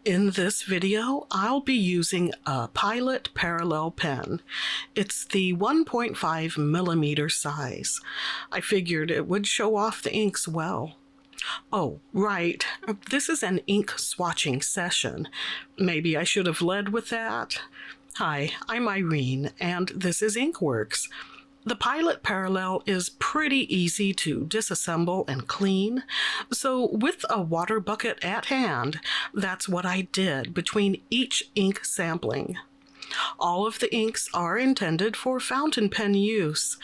In this video, I'll be using a Pilot Parallel pen. It's the 1.5 millimeter size. I figured it would show off the inks well. Oh, right, this is an ink swatching session. Maybe I should have led with that. Hi, I'm Irene, and this is Inkworks. The Pilot Parallel is pretty easy to disassemble and clean, so with a water bucket at hand, that's what I did between each ink sampling. All of the inks are intended for fountain pen use.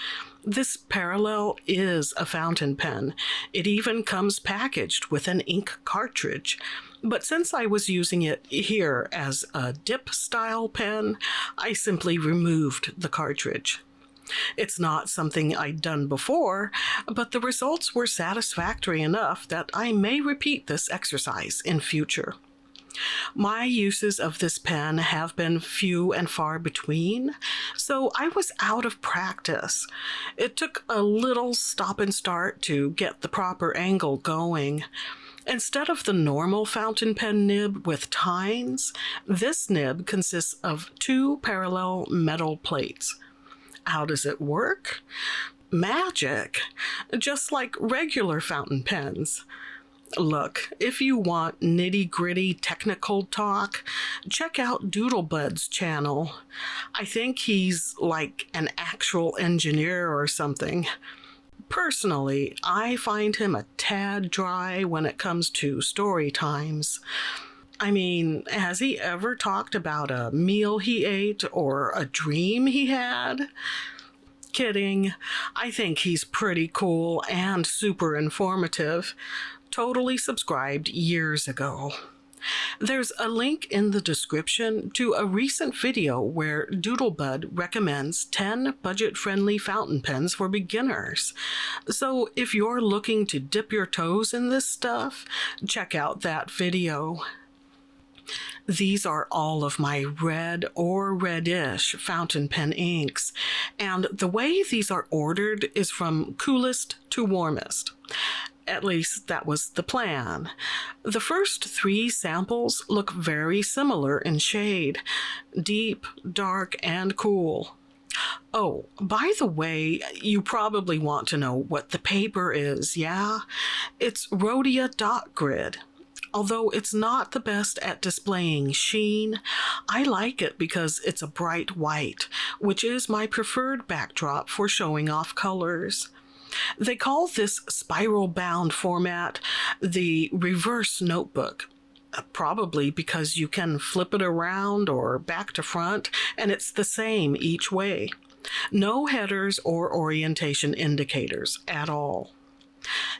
This Parallel is a fountain pen. It even comes packaged with an ink cartridge. But since I was using it here as a dip-style pen, I simply removed the cartridge. It's not something I'd done before, but the results were satisfactory enough that I may repeat this exercise in future. My uses of this pen have been few and far between, so I was out of practice. It took a little stop and start to get the proper angle going. Instead of the normal fountain pen nib with tines, this nib consists of two parallel metal plates. How does it work? Magic, just like regular fountain pens. Look, if you want nitty-gritty technical talk, check out Doodlebud's channel. I think he's like an actual engineer or something. Personally, I find him a tad dry when it comes to story times. I mean, has he ever talked about a meal he ate or a dream he had? Kidding. I think he's pretty cool and super informative. Totally subscribed years ago. There's a link in the description to a recent video where Doodlebud recommends 10 budget-friendly fountain pens for beginners. So if you're looking to dip your toes in this stuff, check out that video. These are all of my red or reddish fountain pen inks, and the way these are ordered is from coolest to warmest. At least that was the plan. The first 3 samples look very similar in shade: deep, dark, and cool. Oh, by the way, you probably want to know what the paper is, yeah? It's Rhodia dot grid. Although it's not the best at displaying sheen, I like it because it's a bright white, which is my preferred backdrop for showing off colors. They call this spiral-bound format the reverse notebook, probably because you can flip it around or back to front, and it's the same each way. No headers or orientation indicators at all.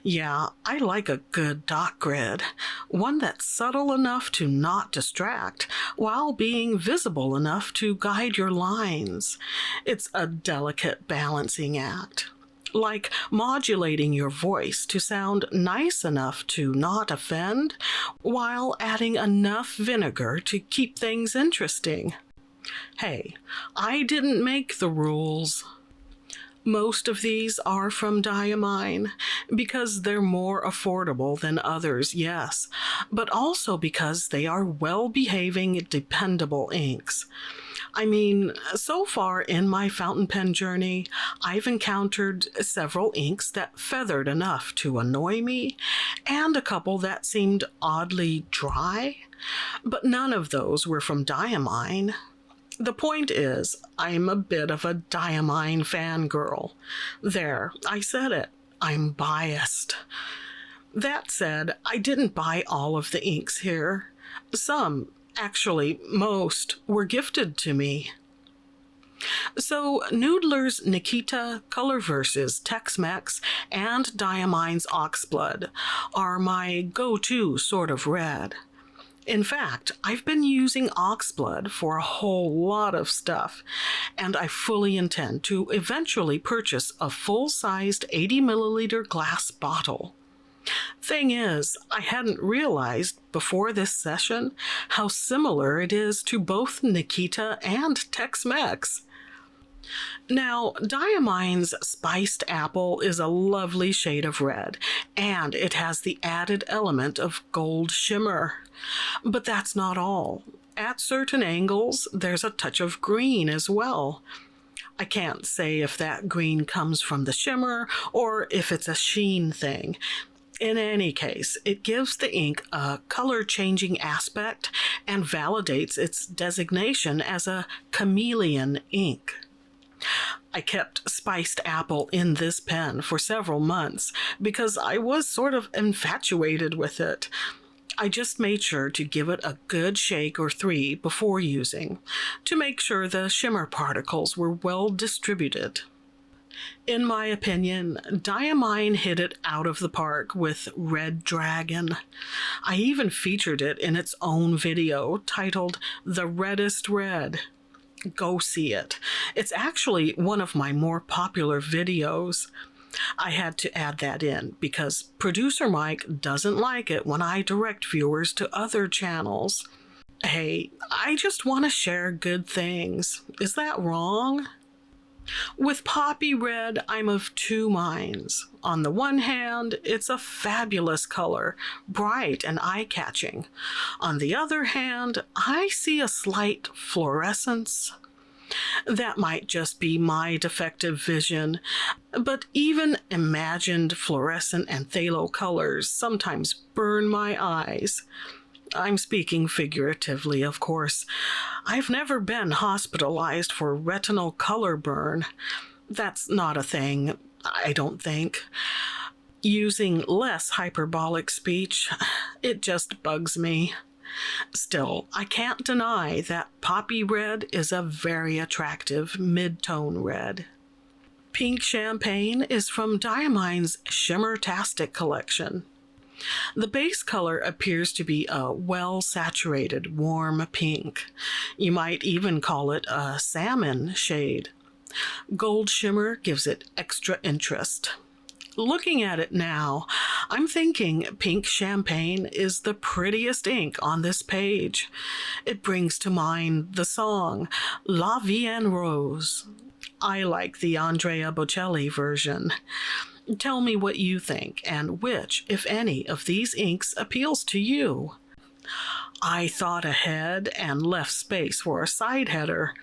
Yeah, I like a good dot grid, one that's subtle enough to not distract while being visible enough to guide your lines. It's a delicate balancing act, like modulating your voice to sound nice enough to not offend while adding enough vinegar to keep things interesting. Hey, I didn't make the rules. Most of these are from Diamine because they're more affordable than others, yes, but also because they are well-behaving, dependable inks. I mean, so far in my fountain pen journey, I've encountered several inks that feathered enough to annoy me, and a couple that seemed oddly dry, but none of those were from Diamine. The point is, I'm a bit of a Diamine fangirl. There, I said it. I'm biased. That said, I didn't buy all of the inks here. Some, actually most, were gifted to me. So Noodler's Nikita, Colorverse's Tex-Mex, and Diamine's Oxblood are my go-to sort of red. In fact, I've been using Oxblood for a whole lot of stuff, and I fully intend to eventually purchase a full-sized 80 milliliter glass bottle. Thing is, I hadn't realized before this session how similar it is to both Nikita and Tex-Mex. Now, Diamine's Spiced Apple is a lovely shade of red, and it has the added element of gold shimmer. But that's not all. At certain angles, there's a touch of green as well. I can't say if that green comes from the shimmer or if it's a sheen thing. In any case, it gives the ink a color-changing aspect and validates its designation as a chameleon ink. I kept spiced apple in this pen for several months because I was sort of infatuated with it. I just made sure to give it a good shake or three before using, to make sure the shimmer particles were well distributed. In my opinion, Diamine hit it out of the park with Red Dragon. I even featured it in its own video titled The Reddest Red. Go see it. It's actually one of my more popular videos. I had to add that in because producer Mike doesn't like it when I direct viewers to other channels. Hey, I just want to share good things. Is that wrong? With Poppy Red, I'm of two minds. On the one hand, it's a fabulous color, bright and eye-catching. On the other hand, I see a slight fluorescence. That might just be my defective vision, but even imagined fluorescent and phthalo colors sometimes burn my eyes. I'm speaking figuratively, of course. I've never been hospitalized for retinal color burn. That's not a thing, I don't think. Using less hyperbolic speech, it just bugs me. Still, I can't deny that Poppy Red is a very attractive mid-tone red. Pink Champagne is from Diamine's Shimmer-tastic collection. The base color appears to be a well-saturated, warm pink. You might even call it a salmon shade. Gold shimmer gives it extra interest. Looking at it now, I'm thinking Pink Champagne is the prettiest ink on this page. It brings to mind the song La Vie en Rose. I like the Andrea Bocelli version. Tell me what you think and which, if any, of these inks appeals to you. I thought ahead and left space for a side header.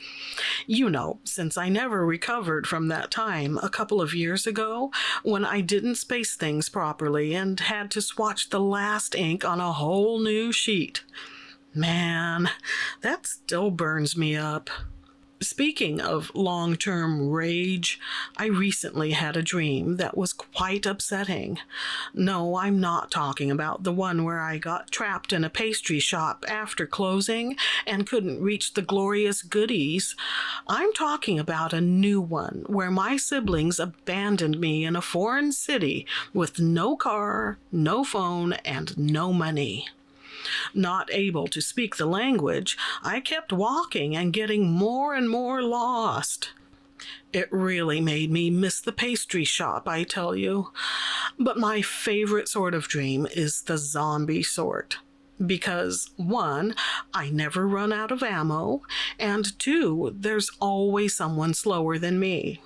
You know, since I never recovered from that time a couple of years ago when I didn't space things properly and had to swatch the last ink on a whole new sheet. Man, that still burns me up. Speaking of long-term rage, I recently had a dream that was quite upsetting. No, I'm not talking about the one where I got trapped in a pastry shop after closing and couldn't reach the glorious goodies. I'm talking about a new one where my siblings abandoned me in a foreign city with no car, no phone, and no money. Not able to speak the language, I kept walking and getting more and more lost. It really made me miss the pastry shop, I tell you. But my favorite sort of dream is the zombie sort. Because, 1, I never run out of ammo, and 2, there's always someone slower than me.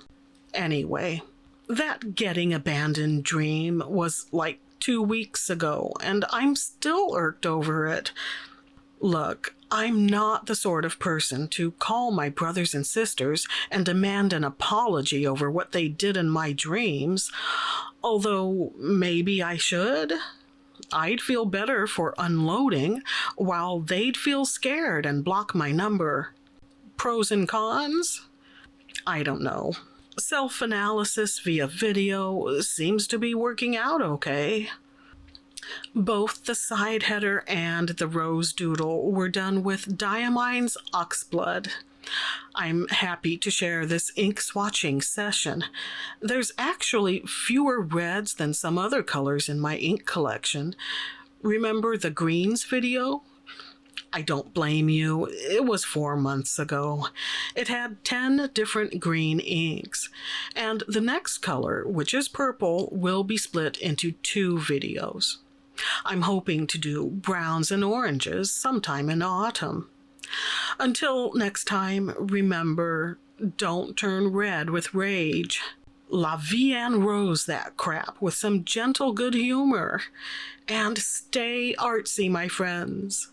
Anyway, that getting abandoned dream was like 2 weeks ago, and I'm still irked over it. Look, I'm not the sort of person to call my brothers and sisters and demand an apology over what they did in my dreams, although maybe I should. I'd feel better for unloading, while they'd feel scared and block my number. Pros and cons? I don't know. Self-analysis via video seems to be working out okay. Both the side header and the rose doodle were done with Diamine's Oxblood. I'm happy to share this ink swatching session. There's actually fewer reds than some other colors in my ink collection. Remember the greens video? I don't blame you. It was 4 months ago. It had 10 different green inks. And the next color, which is purple, will be split into 2 videos. I'm hoping to do browns and oranges sometime in autumn. Until next time, remember, don't turn red with rage. La Vie en Rose that crap with some gentle good humor. And stay artsy, my friends.